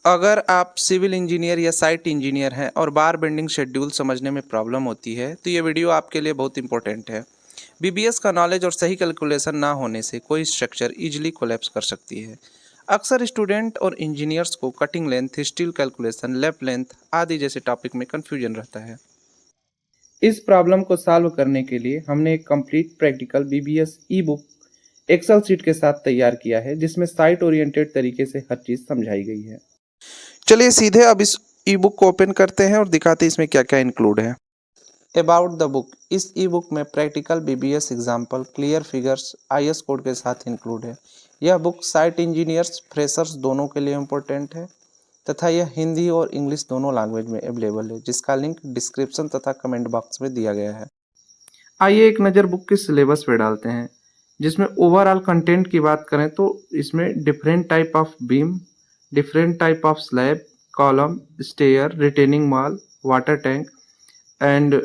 अगर आप civil engineer या साइट इंजीनियर हैं और बार बेंडिंग शेड्यूल समझने में प्रॉब्लम होती है तो ये वीडियो आपके लिए बहुत इंपॉर्टेंट है। बीबीएस का नॉलेज और सही कैलकुलेशन ना होने से कोई स्ट्रक्चर इजीली कोलैप्स कर सकती है। अक्सर स्टूडेंट और इंजीनियर्स को cutting length, steel calculation, lap length आदि जैसे टॉपिक में कन्फ्यूजन रहता है। इस प्रॉब्लम को सॉल्व करने के लिए हमने एक complete practical BBS ebook excel sheet के साथ तैयार किया है, जिसमें साइट ओरिएंटेड तरीके से हर चीज़ समझाई गई है। चलिए सीधे अब इस ई बुक को ओपन करते हैं और दिखाते हैं इसमें क्या क्या इंक्लूड है। About the book. इस ई बुक में practical BBS example, clear figures, IS code के साथ इंक्लूड है। यह बुक साइट इंजीनियर्स, फ्रेशर्स दोनों के लिए इम्पोर्टेंट है तथा यह हिंदी और इंग्लिश दोनों लैंग्वेज में अवेलेबल है, जिसका लिंक डिस्क्रिप्शन तथा कमेंट बॉक्स में दिया गया है। आइए एक नज़र बुक के सिलेबस पे डालते हैं, जिसमें ओवरऑल कंटेंट की बात करें तो इसमें different type of beam, different type of slab, column, stair, retaining wall, water tank and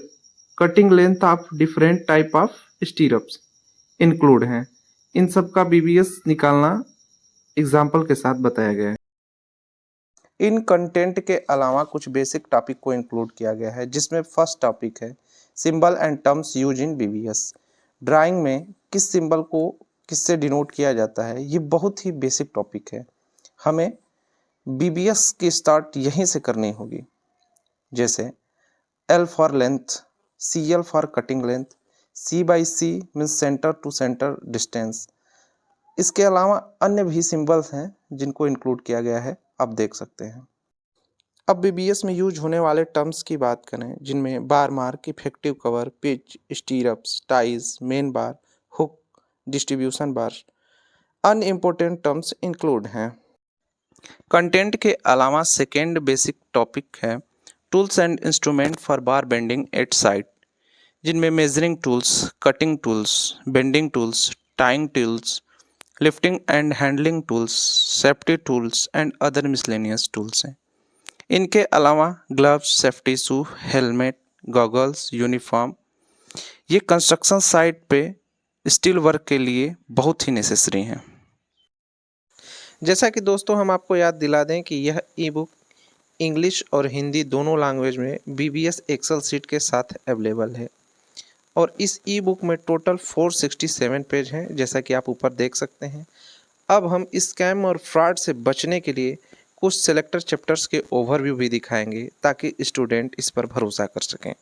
cutting length of different type of stirrups include हैं। इन सब का बीबीएस निकालना एग्जाम्पल के साथ बताया गया है। इन कंटेंट के अलावा कुछ बेसिक टॉपिक को इंक्लूड किया गया है, जिसमें फर्स्ट टॉपिक है symbol and terms use in BBS. Drawing में किस सिंबल को किससे डिनोट किया जाता है, ये बहुत ही बेसिक टॉपिक है। हमें बीबीएस की स्टार्ट यहीं से करनी होगी। जैसे L for length, C L for cutting length, C by C means centre to centre distance. इसके अलावा अन्य भी सिंबल्स हैं जिनको इंक्लूड किया गया है, आप देख सकते हैं। अब बीबीएस में यूज होने वाले टर्म्स की बात करें, जिनमें bar mark, effective cover, pitch, stirrups, ties, main bar, hook, distribution bar, unimportant terms include हैं। कंटेंट के अलावा सेकेंड बेसिक टॉपिक है tools and instrument for bar bending at site, जिनमें measuring tools, cutting tools, bending tools, tying tools, lifting and handling tools, safety tools and other miscellaneous tools हैं। इनके अलावा gloves, safety shoe, helmet, goggles, uniform ये construction site पे steel work के लिए बहुत ही necessary हैं। जैसा कि दोस्तों हम आपको याद दिला दें कि यह ई बुक इंग्लिश और हिंदी दोनों लैंग्वेज में बीबीएस एक्सेल शीट के साथ अवेलेबल है और इस ई बुक में टोटल 467 पेज हैं, जैसा कि आप ऊपर देख सकते हैं। अब हम स्कैम और फ्रॉड से बचने के लिए कुछ सेलेक्टेड चैप्टर्स के ओवरव्यू भी दिखाएंगे ताकि स्टूडेंट इस पर भरोसा कर सकें।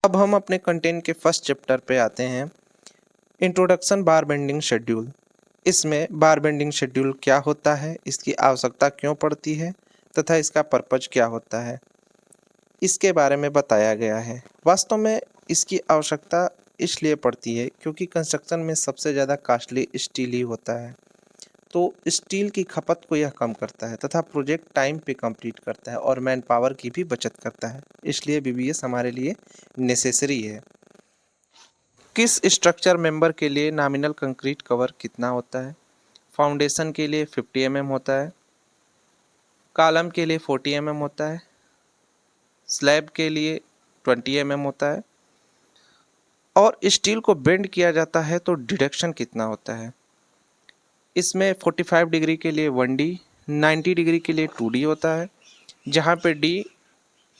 अब हम अपने कंटेंट के फर्स्ट चैप्टर पे आते हैं, इंट्रोडक्शन बार बेंडिंग शेड्यूल। इसमें बार बेंडिंग शेड्यूल क्या होता है, इसकी आवश्यकता क्यों पड़ती है तथा इसका पर्पज क्या होता है, इसके बारे में बताया गया है। वास्तव में इसकी आवश्यकता इसलिए पड़ती है क्योंकि कंस्ट्रक्शन में सबसे ज़्यादा कॉस्टली स्टील ही होता है, तो स्टील की खपत को यह कम करता है तथा प्रोजेक्ट टाइम पे कंप्लीट करता है और मैन पावर की भी बचत करता है। इसलिए बीबीएस हमारे लिए नेसेसरी है। किस स्ट्रक्चर मेंबर के लिए नॉमिनल कंक्रीट कवर कितना होता है? फाउंडेशन के लिए 50 mm होता है, कॉलम के लिए 40 mm होता है, स्लैब के लिए 20 mm होता है और स्टील को बेंड किया जाता है तो डिडक्शन कितना होता है? इसमें 45 डिग्री के लिए 1D, 90 डिग्री के लिए 2D होता है, जहाँ पे D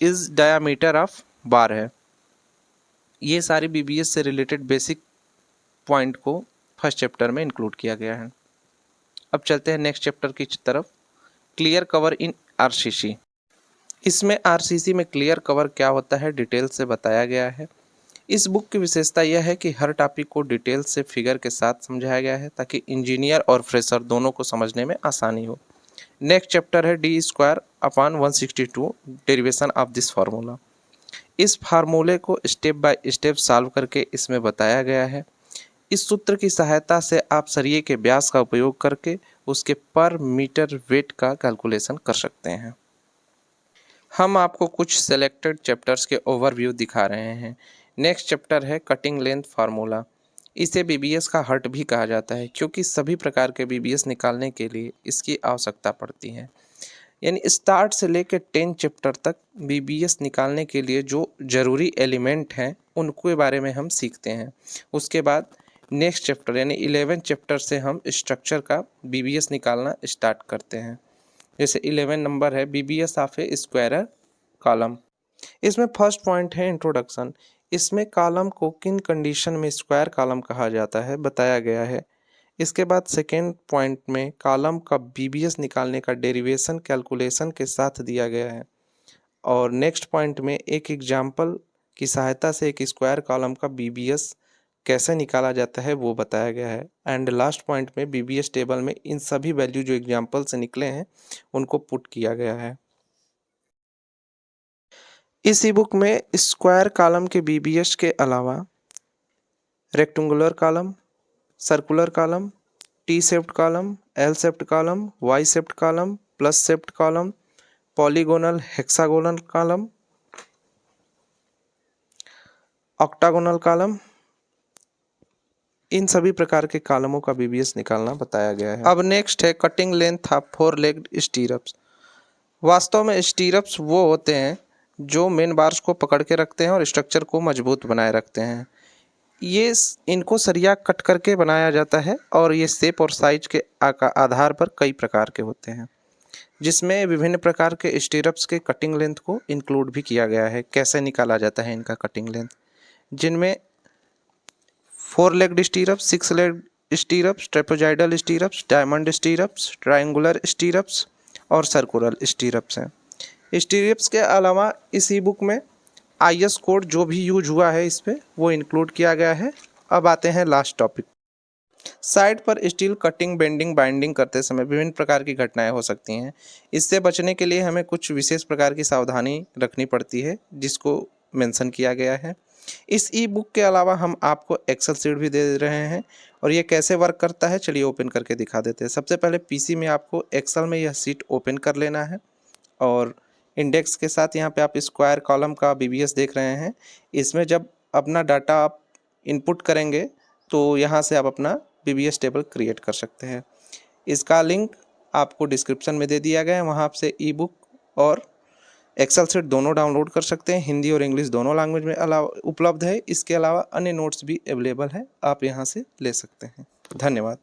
इज़ डायामीटर ऑफ बार है। ये सारी बीबीएस से रिलेटेड बेसिक पॉइंट को फर्स्ट चैप्टर में इंक्लूड किया गया है। अब चलते हैं नेक्स्ट चैप्टर की तरफ, क्लियर कवर इन आरसीसी। इसमें आरसीसी में क्लियर कवर क्या होता है डिटेल से बताया गया है। इस बुक की विशेषता यह है कि हर टॉपिक को डिटेल से फिगर के साथ समझाया गया है ताकि इंजीनियर और फ्रेशर दोनों को समझने में आसानी हो। नेक्स्ट चैप्टर है D square upon 162 derivation of this formula. इस फार्मूले को स्टेप बाय स्टेप सॉल्व करके इसमें बताया गया है। इस सूत्र की सहायता से आप सरिये के व्यास का उपयोग करके उसके पर मीटर वेट का कैलकुलेशन कर सकते हैं। हम आपको कुछ सेलेक्टेड चैप्टर्स के ओवरव्यू दिखा रहे हैं। नेक्स्ट चैप्टर है कटिंग लेंथ फार्मूला। इसे बीबीएस का हार्ट भी कहा जाता है क्योंकि सभी प्रकार के बीबीएस निकालने के लिए इसकी आवश्यकता पड़ती है। यानी स्टार्ट से लेकर 10 चैप्टर तक बीबीएस निकालने के लिए जो ज़रूरी एलिमेंट हैं उनके बारे में हम सीखते हैं। उसके बाद नेक्स्ट चैप्टर यानी 11 चैप्टर से हम स्ट्रक्चर का बीबीएस निकालना स्टार्ट करते हैं। जैसे 11 नंबर है BBS of A square column. इसमें फर्स्ट पॉइंट है इंट्रोडक्शन। इसमें कॉलम को किन कंडीशन में स्क्वायर कॉलम कहा जाता है बताया गया है। इसके बाद सेकेंड पॉइंट में कॉलम का BBS निकालने का डेरिवेशन कैलकुलेशन के साथ दिया गया है। और नेक्स्ट पॉइंट में एक एग्जाम्पल की सहायता से एक स्क्वायर कॉलम का BBS कैसे निकाला जाता है वो बताया गया है। एंड लास्ट पॉइंट में BBS टेबल में इन सभी वैल्यू जो एग्जाम्पल से निकले हैं उनको पुट किया गया है। इस ई बुक में स्क्वायर कॉलम के BBS के अलावा rectangular column, circular column, T shaped column, L shaped column, Y shaped column, plus shaped column, polygonal hexagonal column, octagonal column, इन सभी प्रकार के कॉलमों का BBS निकालना बताया गया है। अब नेक्स्ट है कटिंग लेंथ ऑफ 4 लेग्ड स्टीरअप्स। वास्तव में स्टीरअप्स वो होते हैं जो मेन बार्स को पकड़ के रखते हैं और स्ट्रक्चर को मजबूत बनाए रखते हैं। इनको सरिया कट करके बनाया जाता है और ये शेप और साइज के आधार पर कई प्रकार के होते हैं, जिसमें विभिन्न प्रकार के स्टीरअप्स के कटिंग लेंथ को इंक्लूड भी किया गया है। कैसे निकाला जाता है इनका कटिंग लेंथ, जिनमें 4 legged स्टीरअप्स, 6 legged स्टीरअप्स, trapezoidal स्टीरअप्स, diamond स्टीरअप्स, triangular स्टीरअप्स और सर्कुलर स्टीरअप्स हैं। स्टीरअप्स के अलावा इस ई बुक में IS कोड जो भी यूज हुआ है इस पे वो इंक्लूड किया गया है। अब आते हैं लास्ट टॉपिक। साइड पर स्टील कटिंग, बेंडिंग, बाइंडिंग करते समय विभिन्न प्रकार की घटनाएं हो सकती हैं। इससे बचने के लिए हमें कुछ विशेष प्रकार की सावधानी रखनी पड़ती है जिसको मेंशन किया गया है। इस ई बुक के अलावा हम आपको एक्सेल शीट भी दे रहे हैं और ये कैसे वर्क करता है चलिए ओपन करके दिखा देते हैं। सबसे पहले PC में आपको एक्सेल में यह शीट ओपन कर लेना है और इंडेक्स के साथ यहाँ पे आप स्क्वायर कॉलम का BBS देख रहे हैं। इसमें जब अपना डाटा आप इनपुट करेंगे तो यहाँ से आप अपना BBS टेबल क्रिएट कर सकते हैं। इसका लिंक आपको डिस्क्रिप्शन में दे दिया गया है, वहाँ आपसे ई बुक और एक्सेल शीट दोनों डाउनलोड कर सकते हैं। हिंदी और इंग्लिश दोनों लैंग्वेज में उपलब्ध है। इसके अलावा अन्य नोट्स भी अवेलेबल है, आप यहाँ से ले सकते हैं। धन्यवाद।